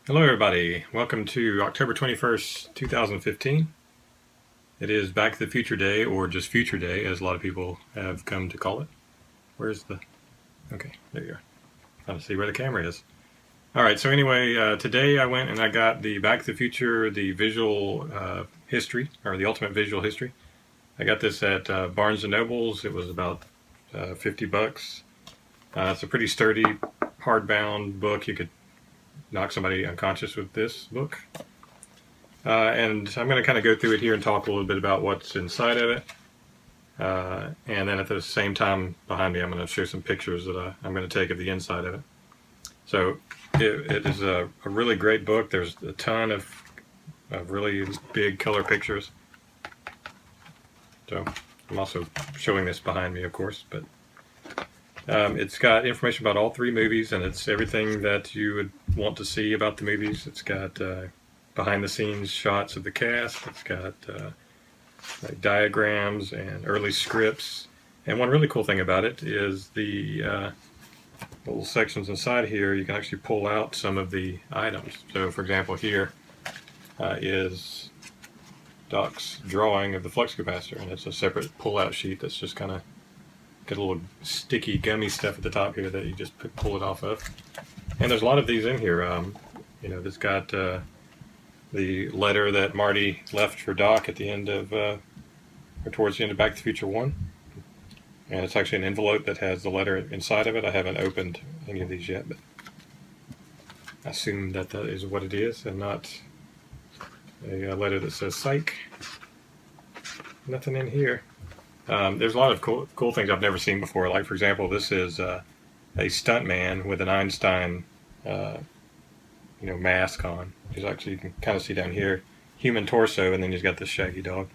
Hello everybody, welcome to October 21st, 2015. It is Back to the Future Day, or just Future Day, as a lot of people have come to call it. Where's the... Okay, there you are. Trying to see where the camera is. Alright, so anyway, today I went and I got the Back to the Future, the visual history, or the Ultimate Visual History. I got this at Barnes & Noble's. It was about 50 bucks. It's a pretty sturdy, hardbound book. You could knock somebody unconscious with this book. And I'm going to kind of go through it here and talk a little bit about what's inside of it. And then at the same time behind me, I'm going to show some pictures that I'm going to take of the inside of it. So it is a really great book. There's a ton of really big color pictures. So I'm also showing this behind me, of course, but it's got information about all three movies, and it's everything that you would want to see about the movies. It's got behind-the-scenes shots of the cast. It's got like diagrams and early scripts. And one really cool thing about it is the little sections inside here. You can actually pull out some of the items. So, for example, here is Doc's drawing of the flux capacitor, and it's a separate pull-out sheet that's just kind of got a little sticky gummy stuff at the top here that you just pull it off of. And there's a lot of these in here. This got the letter that Marty left for Doc at the end of, or towards the end of Back to the Future 1. And it's actually an envelope that has the letter inside of it. I haven't opened any of these yet, but I assume that is what it is and not a letter that says psych. Nothing in here. There's a lot of cool things I've never seen before. Like, for example, this is a stuntman with an Einstein, mask on. He's actually, you can kind of see down here, human torso, and then he's got this shaggy dog.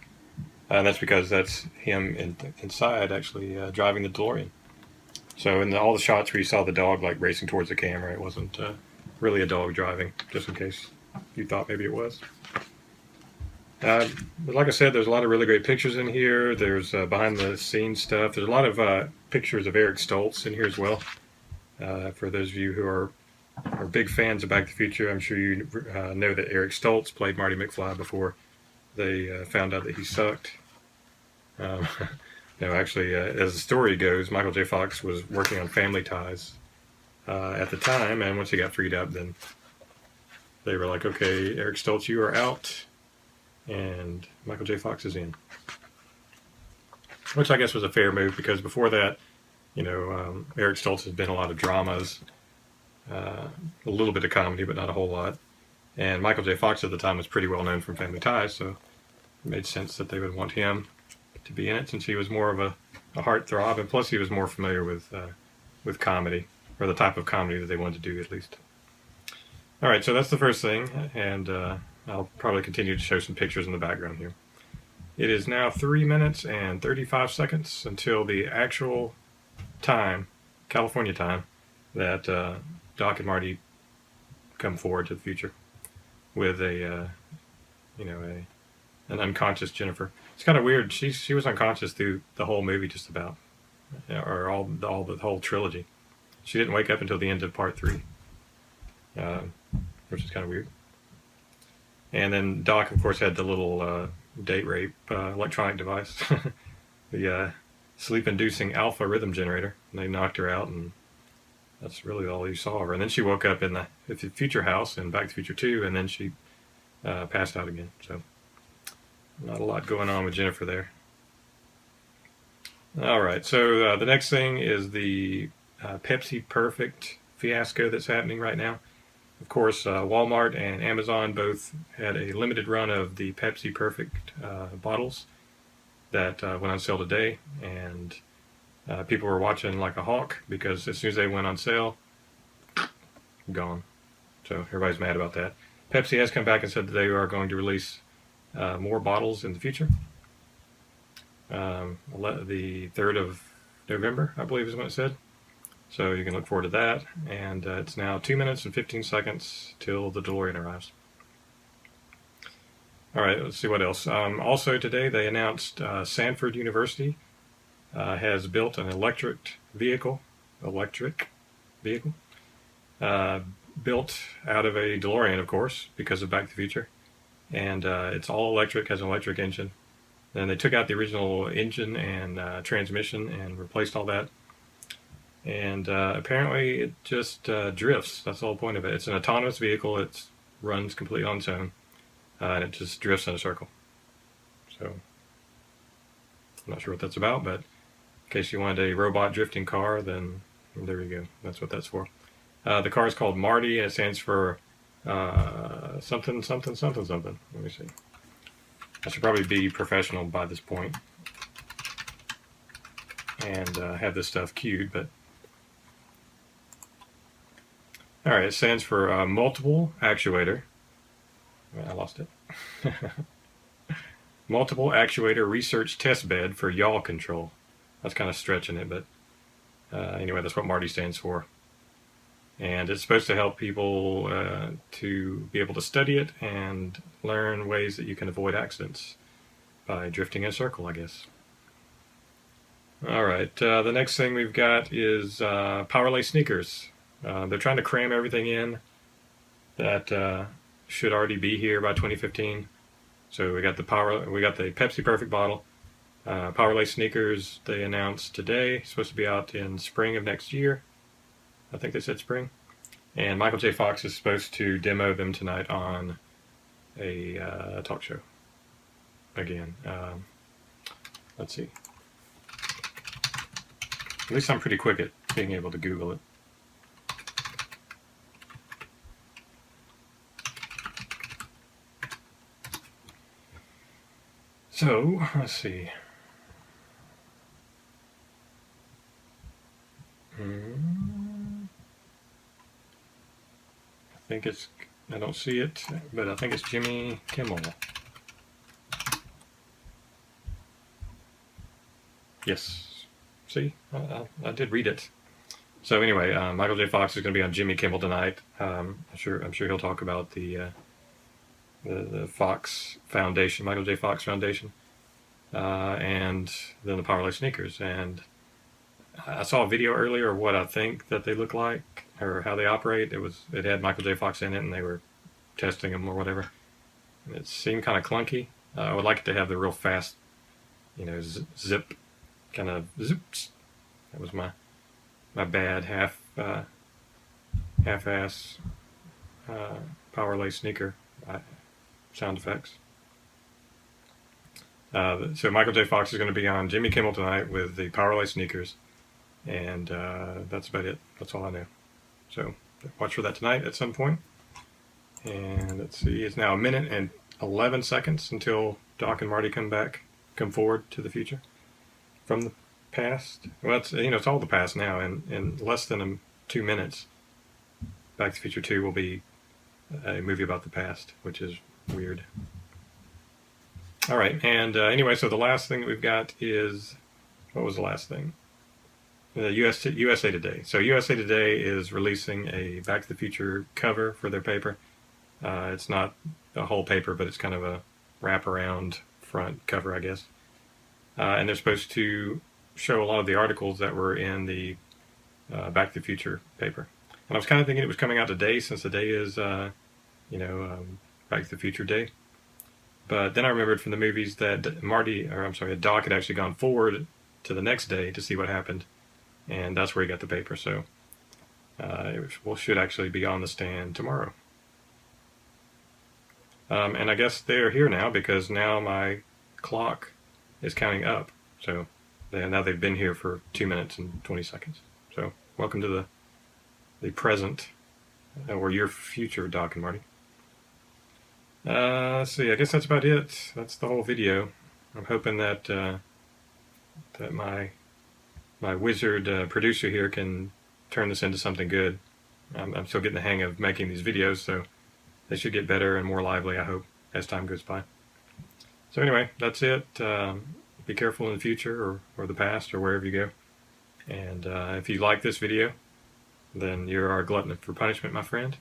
And that's because that's him inside, actually driving the DeLorean. So in all the shots where you saw the dog like racing towards the camera, it wasn't really a dog driving, just in case you thought maybe it was. But like I said, there's a lot of really great pictures in here. There's behind-the-scenes stuff. There's a lot of pictures of Eric Stoltz in here as well. For those of you who are big fans of Back to the Future, I'm sure you know that Eric Stoltz played Marty McFly before they found out that he sucked. Actually, as the story goes, Michael J. Fox was working on Family Ties at the time, and once he got freed up, then they were like, okay, Eric Stoltz, you are out. And Michael J. Fox is in. Which I guess was a fair move, because before that, Eric Stoltz has been in a lot of dramas, a little bit of comedy, but not a whole lot. And Michael J. Fox at the time was pretty well known from Family Ties, so it made sense that they would want him to be in it, since he was more of a heartthrob, and plus he was more familiar with comedy, or the type of comedy that they wanted to do, at least. All right, so that's the first thing, and I'll probably continue to show some pictures in the background here. It is now 3 minutes and 35 seconds until the actual time, California time, that Doc and Marty come forward to the future with an unconscious Jennifer. It's kind of weird. She was unconscious through the whole movie, just about, or the whole trilogy. She didn't wake up until the end of part 3, which is kind of weird. And then Doc, of course, had the little date rape electronic device, the sleep-inducing alpha rhythm generator. And they knocked her out, and that's really all you saw of her. And then she woke up in the future house in Back to the Future 2, and then she passed out again. So not a lot going on with Jennifer there. All right, so the next thing is the Pepsi Perfect fiasco that's happening right now. Of course, Walmart and Amazon both had a limited run of the Pepsi Perfect bottles that went on sale today, and people were watching like a hawk, because as soon as they went on sale, gone. So everybody's mad about that. Pepsi has come back and said that they are going to release more bottles in the future. The 3rd of November, I believe is when it said. So you can look forward to that, and it's now 2 minutes and 15 seconds till the DeLorean arrives. All right, let's see what else. Also today they announced Sanford University has built an electric vehicle built out of a DeLorean, of course, because of Back to the Future. And it's all electric, has an electric engine. And they took out the original engine and transmission and replaced all that. And apparently it just drifts. That's the whole point of it. It's an autonomous vehicle. It runs completely on its own. And it just drifts in a circle. So, I'm not sure what that's about, but in case you wanted a robot drifting car, then there you go. That's what that's for. The car is called Marty, and it stands for something, something, something, something. Let me see. I should probably be professional by this point and have this stuff queued, but all right, it stands for multiple actuator. I lost it. Multiple actuator research test bed for yaw control. That's kind of stretching it, but anyway, that's what Marty stands for. And it's supposed to help people to be able to study it and learn ways that you can avoid accidents by drifting in a circle, I guess. All right, the next thing we've got is Powerlay sneakers. They're trying to cram everything in that should already be here by 2015. So we got the Pepsi Perfect bottle. Powerlay sneakers they announced today, supposed to be out in spring of next year. I think they said spring. And Michael J. Fox is supposed to demo them tonight on a talk show. Again, let's see. At least I'm pretty quick at being able to Google it. So, let's see. I don't see it, but I think it's Jimmy Kimmel. Yes. See? I did read it. So anyway, Michael J. Fox is going to be on Jimmy Kimmel tonight. I'm sure he'll talk about the Fox Foundation, Michael J. Fox Foundation, and then the Powerlay sneakers. And I saw a video earlier of what I think that they look like or how they operate. It had Michael J. Fox in it, and they were testing them or whatever. And it seemed kind of clunky. I would like it to have the real fast, zip, kind of zips. That was my bad half-ass Powerlay sneaker sound effects. So Michael J. Fox is going to be on Jimmy Kimmel tonight with the Powerlay sneakers, and that's about it. That's all I know. So watch for that tonight at some point. And let's see, it's now 1 minute and 11 seconds until Doc and Marty come forward to the future from the past. Well, it's all the past now. In less than 2 minutes, Back to the Future 2 will be a movie about the past, which is weird. All right, and anyway, so the last thing that we've got is, what was the last thing? USA Today. So USA Today is releasing a Back to the Future cover for their paper. It's not a whole paper, but it's kind of a wraparound front cover, I guess. And they're supposed to show a lot of the articles that were in the Back to the Future paper. And I was kind of thinking it was coming out today, since the day is, Back to the Future Day. But then I remembered from the movies that Doc had actually gone forward to the next day to see what happened, and that's where he got the paper. So it should actually be on the stand tomorrow. And I guess they're here now because now my clock is counting up. So now they've been here for 2 minutes and 20 seconds. So welcome to the present, or your future, Doc and Marty. Let's see, I guess that's about it. That's the whole video. I'm hoping that that my wizard producer here can turn this into something good. I'm still getting the hang of making these videos, so they should get better and more lively, I hope, as time goes by. So anyway, that's it. Be careful in the future or the past or wherever you go. And if you like this video, then you're our glutton for punishment, my friend.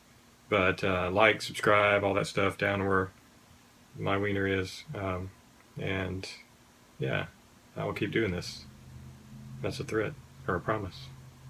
But like, subscribe, all that stuff down where my wiener is. And yeah, I will keep doing this. That's a threat, or a promise.